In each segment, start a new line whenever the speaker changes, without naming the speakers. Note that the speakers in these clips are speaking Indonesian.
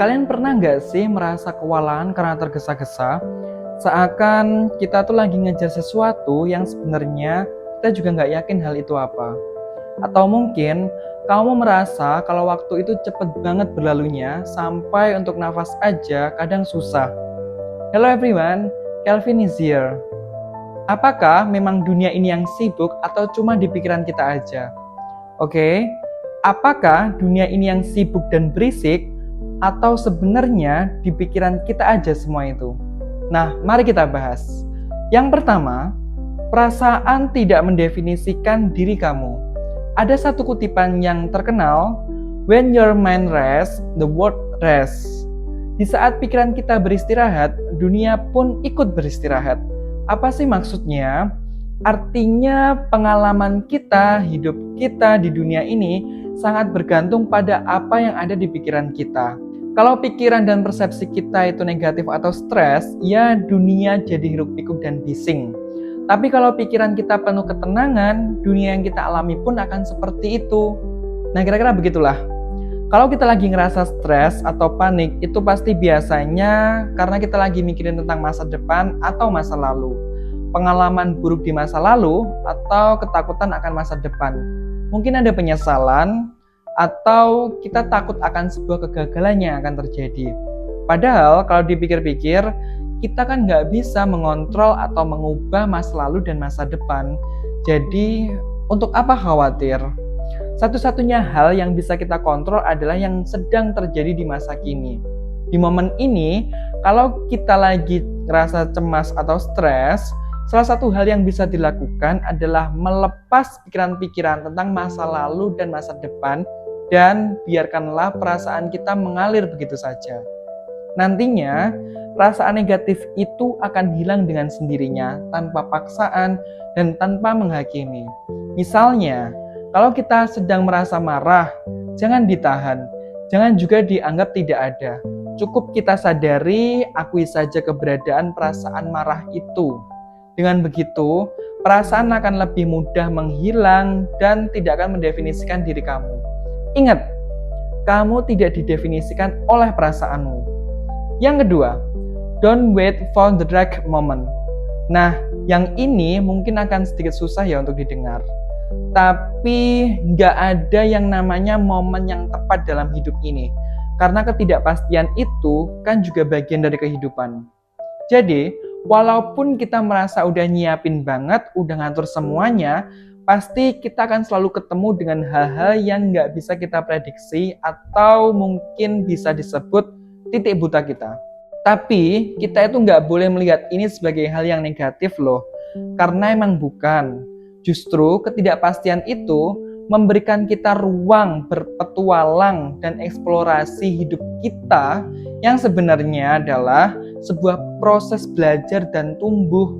Kalian pernah nggak sih merasa kewalahan karena tergesa-gesa? Seakan kita tuh lagi ngejar sesuatu yang sebenarnya kita juga nggak yakin hal itu apa. Atau mungkin kamu merasa kalau waktu itu cepet banget berlalunya sampai untuk nafas aja kadang susah. Hello everyone, Kelvin is here. Apakah memang dunia ini yang sibuk atau cuma di pikiran kita aja? Oke, apakah dunia ini yang sibuk dan berisik atau sebenarnya di pikiran kita aja semua itu? Nah, mari kita bahas. Yang pertama, perasaan tidak mendefinisikan diri kamu. Ada satu kutipan yang terkenal, when your mind rests, the world rests. Di saat pikiran kita beristirahat, dunia pun ikut beristirahat. Apa sih maksudnya? Artinya pengalaman kita, hidup kita di dunia ini sangat bergantung pada apa yang ada di pikiran kita. Kalau pikiran dan persepsi kita itu negatif atau stres, ya dunia jadi hiruk-pikuk dan bising. Tapi kalau pikiran kita penuh ketenangan, dunia yang kita alami pun akan seperti itu. Nah, kira-kira begitulah. Kalau kita lagi ngerasa stres atau panik, itu pasti biasanya karena kita lagi mikirin tentang masa depan atau masa lalu. Pengalaman buruk di masa lalu atau ketakutan akan masa depan. Mungkin ada penyesalan atau kita takut akan sebuah kegagalan yang akan terjadi. Padahal kalau dipikir-pikir, kita kan nggak bisa mengontrol atau mengubah masa lalu dan masa depan. Jadi, untuk apa khawatir? Satu-satunya hal yang bisa kita kontrol adalah yang sedang terjadi di masa kini. Di momen ini, kalau kita lagi ngerasa cemas atau stres, salah satu hal yang bisa dilakukan adalah melepas pikiran-pikiran tentang masa lalu dan masa depan dan biarkanlah perasaan kita mengalir begitu saja. Nantinya, perasaan negatif itu akan hilang dengan sendirinya tanpa paksaan dan tanpa menghakimi. Misalnya, kalau kita sedang merasa marah, jangan ditahan, jangan juga dianggap tidak ada. Cukup kita sadari, akui saja keberadaan perasaan marah itu. Dengan begitu, perasaan akan lebih mudah menghilang dan tidak akan mendefinisikan diri kamu. Ingat, kamu tidak didefinisikan oleh perasaanmu. Yang kedua, don't wait for the right moment. Nah, yang ini mungkin akan sedikit susah ya untuk didengar. Tapi nggak ada yang namanya momen yang tepat dalam hidup ini. Karena ketidakpastian itu kan juga bagian dari kehidupan. Jadi, walaupun kita merasa udah nyiapin banget, udah ngatur semuanya, pasti kita akan selalu ketemu dengan hal-hal yang nggak bisa kita prediksi atau mungkin bisa disebut titik buta kita. Tapi kita itu nggak boleh melihat ini sebagai hal yang negatif loh. Karena emang bukan. Justru ketidakpastian itu memberikan kita ruang berpetualang dan eksplorasi hidup kita yang sebenarnya adalah sebuah proses belajar dan tumbuh.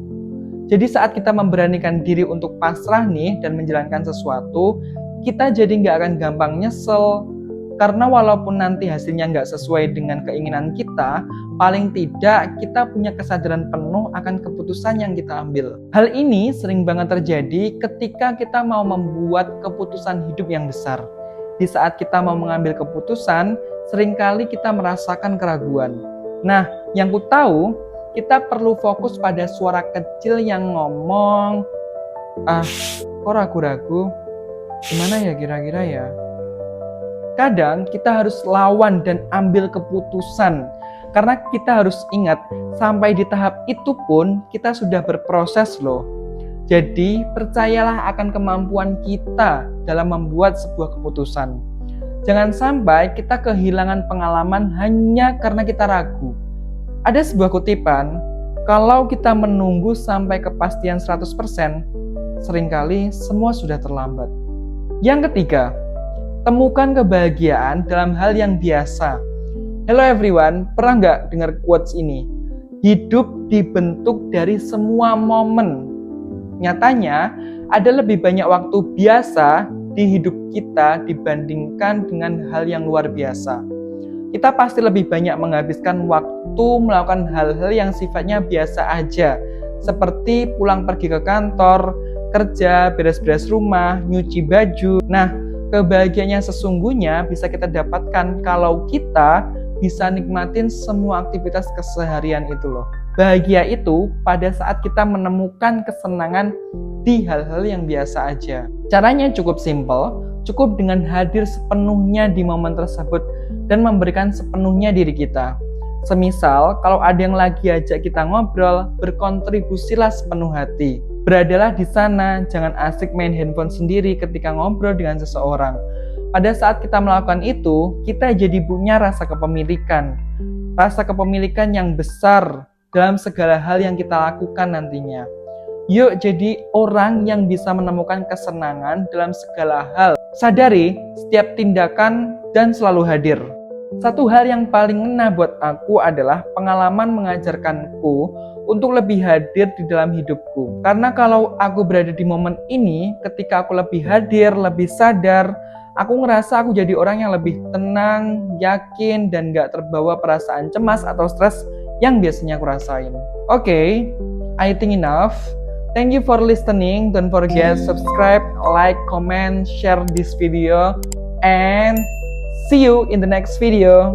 Jadi saat kita memberanikan diri untuk pasrah nih dan menjalankan sesuatu, kita jadi nggak akan gampang nyesel. Karena walaupun nanti hasilnya nggak sesuai dengan keinginan kita, paling tidak kita punya kesadaran penuh akan keputusan yang kita ambil. Hal ini sering banget terjadi ketika kita mau membuat keputusan hidup yang besar. Di saat kita mau mengambil keputusan, seringkali kita merasakan keraguan. Nah, yang ku tahu, kita perlu fokus pada suara kecil yang ngomong, kok ragu-ragu? Gimana ya kira-kira ya? Kadang kita harus lawan dan ambil keputusan. Karena kita harus ingat, sampai di tahap itu pun kita sudah berproses loh. Jadi, percayalah akan kemampuan kita dalam membuat sebuah keputusan. Jangan sampai kita kehilangan pengalaman hanya karena kita ragu. Ada sebuah kutipan, kalau kita menunggu sampai kepastian 100%, seringkali semua sudah terlambat. Yang ketiga, temukan kebahagiaan dalam hal yang biasa. Hello everyone, pernah nggak dengar quotes ini? Hidup dibentuk dari semua momen. Nyatanya, ada lebih banyak waktu biasa di hidup kita dibandingkan dengan hal yang luar biasa. Kita pasti lebih banyak menghabiskan waktu melakukan hal-hal yang sifatnya biasa aja, seperti pulang pergi ke kantor, kerja, beres-beres rumah, nyuci baju. Nah, kebahagiaan yang sesungguhnya bisa kita dapatkan kalau kita bisa nikmatin semua aktivitas keseharian itu loh. Bahagia itu pada saat kita menemukan kesenangan di hal-hal yang biasa aja. Caranya cukup simpel, cukup dengan hadir sepenuhnya di momen tersebut dan memberikan sepenuhnya diri kita. Semisal, kalau ada yang lagi ajak kita ngobrol, berkontribusilah sepenuh hati. Beradalah di sana, jangan asik main handphone sendiri ketika ngobrol dengan seseorang. Pada saat kita melakukan itu, kita jadi punya rasa kepemilikan. Rasa kepemilikan yang besar dalam segala hal yang kita lakukan nantinya. Yuk jadi orang yang bisa menemukan kesenangan dalam segala hal. Sadari setiap tindakan dan selalu hadir. Satu hal yang paling ngena buat aku adalah pengalaman mengajarkanku untuk lebih hadir di dalam hidupku. Karena kalau aku berada di momen ini, ketika aku lebih hadir, lebih sadar, aku ngerasa aku jadi orang yang lebih tenang, yakin, dan gak terbawa perasaan cemas atau stres yang biasanya aku rasain. Oke, I think enough. Thank you for listening. Don't forget subscribe, like, comment, share this video, and see you in the next video.